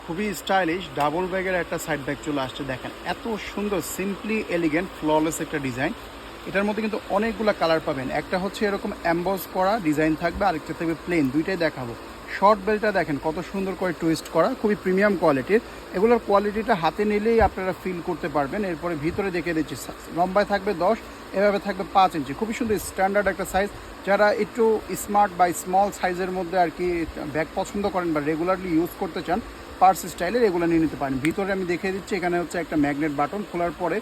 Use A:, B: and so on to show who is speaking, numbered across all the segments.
A: খুবই stylish double ব্যাগের একটা সাইড ব্যাগ চলে আসছে। দেখেন এত সুন্দর, সিম্পলি এলিগেন্ট, ফ্ললেস একটা ডিজাইন। এটার মধ্যে কিন্তু অনেকগুলো কালার পাবেন। একটা হচ্ছে এরকম অ্যাম্বস করা ডিজাইন থাকবে, আরেকটা থাকবে প্লেন, দুইটাই দেখাবো। শর্ট বেল্টটা দেখেন কত সুন্দর করে টুইস্ট করা, খুবই প্রিমিয়াম কোয়ালিটির। এগুলোর কোয়ালিটিটা হাতে নিলেই আপনারা ফিল করতে পারবেন। এরপরে ভিতরে দেখে দিচ্ছি, লম্বায় থাকবে 10, এভাবে থাকবে 5 ইঞ্চি। খুবই সুন্দর স্ট্যান্ডার্ড একটা সাইজ। যারা একটু স্মার্ট বা স্মল সাইজের মধ্যে আর কি ব্যাগ পছন্দ করেন বা রেগুলারলি ইউজ করতে চান, পার্স স্টাইলের এগুলো নিয়ে নিতে পারেন। ভিতরে আমি দেখিয়ে দিচ্ছি, এখানে হচ্ছে একটা ম্যাগনেট বাটন, খোলার পরে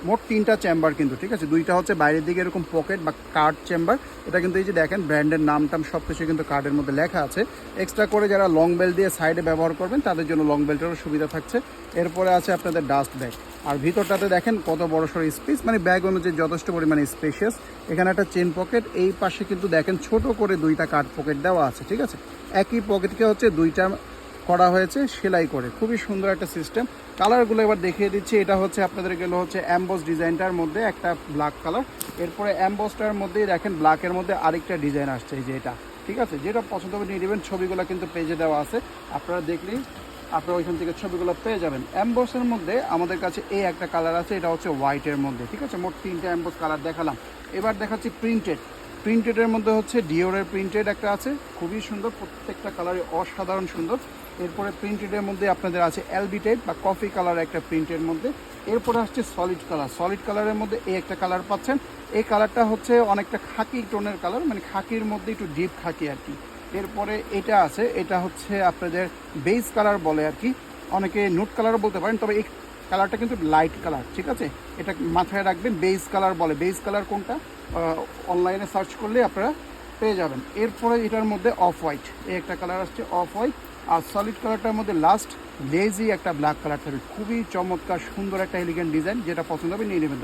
A: মোট 3টা চেম্বার কিন্তু, ঠিক আছে। 2টা হচ্ছে বাইরের দিকে এরকম পকেট বা কার্ড চেম্বার। এটা কিন্তু এই যে দেখেন ব্র্যান্ডের নামটাম সব কিছু কিন্তু কার্ডের মধ্যে লেখা আছে। এক্সট্রা করে যারা লং বেল্ট দিয়ে সাইডে ব্যবহার করবেন তাদের জন্য লং বেল্টেরও সুবিধা থাকছে। এরপরে আছে আপনাদের ডাস্ট ব্যাগ। আর ভিতরটাতে দেখেন কত বড় সড়ো স্পেস, মানে ব্যাগ অনুযায়ী যথেষ্ট পরিমাণে স্পেশিয়াস। এখানে একটা চেন পকেট, এই পাশে কিন্তু দেখেন ছোট করে 2টা কার্ড পকেট দেওয়া আছে, ঠিক আছে। একই পকেটকে হচ্ছে 2টা করা হয়েছে সেলাই করে, খুবই সুন্দর একটা সিস্টেম। কালারগুলো এবার দেখিয়ে দিচ্ছি। এটা হচ্ছে আপনাদের গেলো হচ্ছে অ্যাম্বস ডিজাইনটার মধ্যে একটা ব্ল্যাক কালার। এরপরে অ্যাম্বসটার মধ্যেই দেখেন ব্ল্যাকের মধ্যে আরেকটা ডিজাইন আসছে, এই যে এটা, ঠিক আছে। যেটা পছন্দ হবে নিয়ে নেবেন। ছবিগুলো কিন্তু পেজে দেওয়া আছে, আপনারা দেখলেই আপনারা ওইখান থেকে ছবিগুলো পেয়ে যাবেন। অ্যাম্বসের মধ্যে আমাদের কাছে এই একটা কালার আছে, এটা হচ্ছে হোয়াইটের মধ্যে, ঠিক আছে। মোট 3টা অ্যাম্বস কালার দেখালাম। এবার দেখাচ্ছি প্রিন্টেডের মধ্যে হচ্ছে ডিওরের প্রিন্টেড একটা আছে, খুবই সুন্দর, প্রত্যেকটা কালারে অসাধারণ সুন্দর। এরপরে প্রিন্টেডের মধ্যে আপনাদের আছে এলবি টাইপ বা কফি কালার একটা প্রিন্টের মধ্যে। এরপরে আসছে সলিড কালারের মধ্যে এই একটা কালার পাচ্ছেন। এই কালারটা হচ্ছে অনেকটা খাকি টোনের কালার, মানে খাকির মধ্যে একটু ডিপ খাকি আর কি। এরপরে এটা আছে, এটা হচ্ছে আপনাদের বেস কালার বলে আর কি, অনেকে নুট কালারও বলতে পারেন, তবে এই কালারটা কিন্তু লাইট কালার, ঠিক আছে। এটা মাথায় রাখবেন, বেস কালার বলে। বেস কালার কোনটা অনলাইনে সার্চ করলে আপনারা পেয়ে যাবেন। এরপরে এটার মধ্যে অফ হোয়াইট, এই একটা কালার আসছে অফ হোয়াইট। আর সলিড কালারটার মধ্যে লাস্ট লেজি একটা ব্ল্যাক কালার থাকবে। খুবই চমৎকার সুন্দর একটা এলিগেন্ট ডিজাইন, যেটা পছন্দ হবে নিয়ে নেবেন।